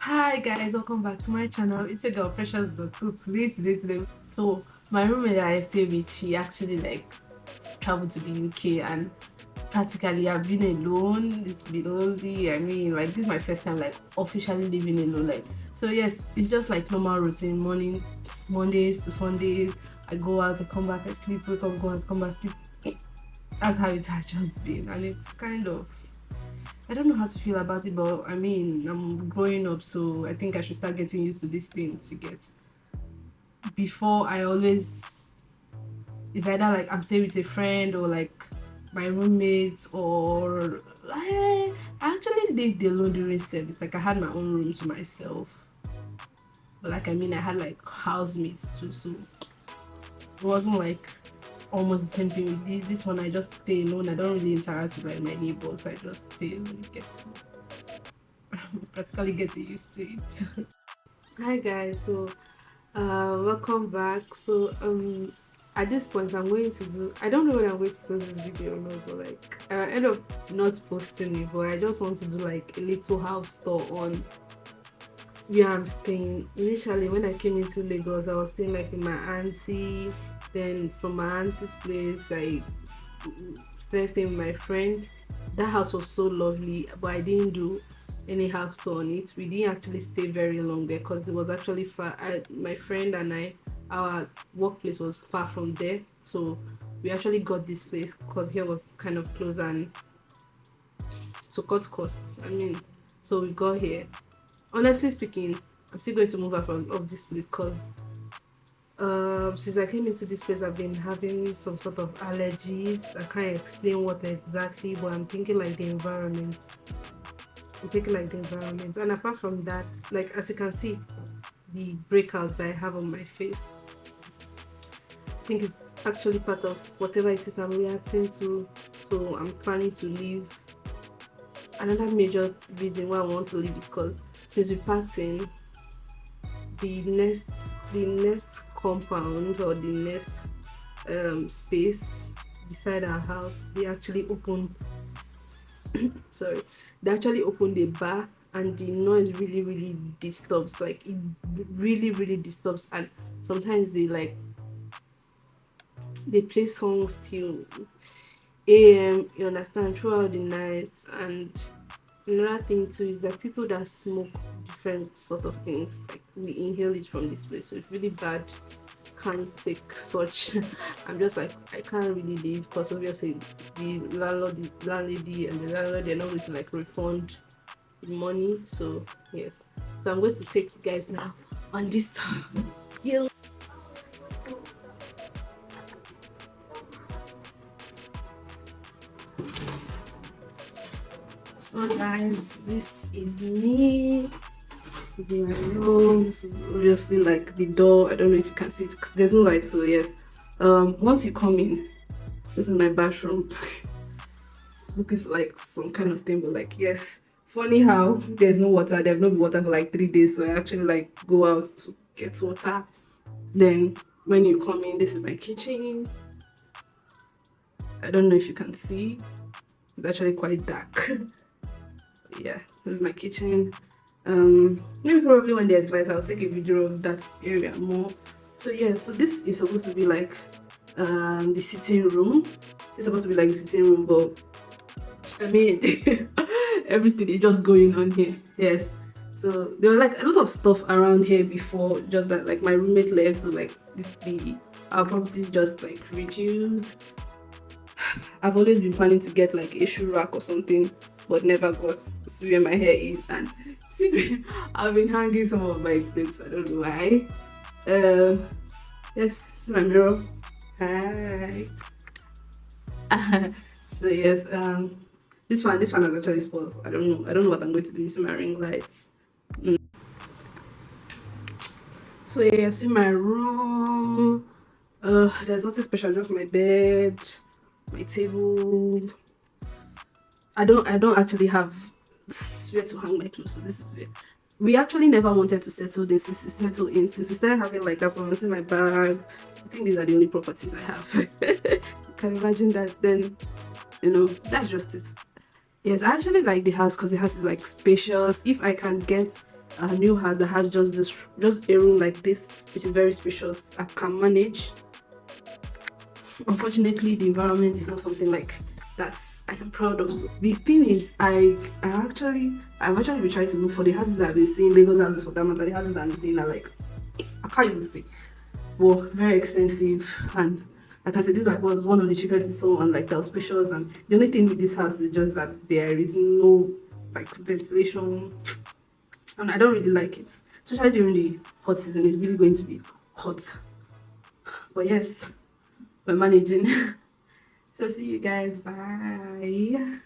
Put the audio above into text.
Hi guys, welcome back to my channel. It's a girl Precious Dot. So today. So my roommate that I stay with, she actually like traveled to the UK and practically I've been alone. It's been lonely. I mean, like this is my first time like officially living alone. Like so yes, it's just like normal routine. Morning, Mondays to Sundays. I go out, I come back, I sleep, wake up, go out, come back, sleep. That's how it has just been, and it's kind of I don't know how to feel about it, but I mean, I'm growing up, so I think I should start getting used to these things to get. Before, I always, it's either like I'm staying with a friend or like my roommates, or I actually lived alone during service. Like, I had my own room to myself. But, like, I mean, I had like housemates too, so it wasn't like almost the same thing with this one. I just stay alone. I don't really interact with like my neighbors. I just stay alone, practically get used to it. Hi guys, so welcome back. So at this point I'm going to do I don't know when I'm going to post this video or not, but like I end up not posting it, but I just want to do like a little house tour on where I'm staying. Initially when I came into Lagos, I was staying like with my auntie. Then from my auntie's place I started staying with my friend. That house was so lovely, but I didn't do any house tour on it. We didn't actually stay very long there because it was actually far. My friend and I, our workplace was far from there, so we actually got this place because here was kind of close and to cut costs. I mean, so we got here. Honestly speaking, I'm still going to move out of this place because since I came into this place, I've been having some sort of allergies. I can't explain what exactly, but I'm thinking like the environment. I'm thinking like the environment. And apart from that, like as you can see, the breakouts that I have on my face, I think it's actually part of whatever it is I'm reacting to. So I'm planning to leave. Another major reason why I want to leave is because since we packed in, the next compound or the next space beside our house, they actually opened sorry they actually opened a bar, and the noise really disturbs, like it really disturbs. And sometimes they play songs till am, you understand, throughout the night. And another thing too is that people that smoke different sort of things, like we inhale it from this place, so it's really bad. Can't take such. I'm just like I can't really leave because obviously the landlady and the landlord, they're not going to like refund the money. So yes, so I'm going to take you guys now on this tour. Yeah. So guys, this is me. This is my room. This is obviously like the door. I don't know if you can see it 'cause there's no light. So yes, once you come in, this is my bathroom. Looks like some kind of thing, but like yes. Funny how there's no water. There's no water for like 3 days, so I actually like go out to get water. Then when you come in, this is my kitchen. I don't know if you can see. It's actually quite dark. Yeah, this is my kitchen. Maybe probably when there's light, I'll take a video of that area more. So yeah, so this is supposed to be like the sitting room. It's supposed to be like the sitting room, but I mean everything is just going on here. Yes. So there were like a lot of stuff around here before, just that like my roommate left, so like this the our properties just like reduced. I've always been planning to get like a shoe rack or something, but never got. See where my hair is, and see I've been hanging some of my clothes. I don't know why. Um, yes, this is my mirror. Hi. So yes, this one has actually spoiled. I don't know what I'm going to do. You see my ring lights. So yeah, see my room. There's nothing special, just my bed, my table. I don't actually have where to hang my clothes, so this is where we actually never wanted to settle in since we started having like that problem. See my bag. I think these are the only properties I have. You can imagine that. Then that's just it. Yes, I actually like the house because the house is like spacious. If I can get a new house that has just a room like this, which is very spacious. I can manage. Unfortunately, the environment is not something like that I am proud of. So the thing is, I've actually been trying to look for the houses that I've been seeing, Lagos houses for that matter. The houses that I'm seeing are like, I can't even see, well, very expensive. And like I said, this is like one of the cheapest in so, and like they're spacious. And the only thing with this house is just that there is no like ventilation, and I don't really like it, especially during the hot season. It's really going to be hot. But yes, we're managing. So see you guys. Bye.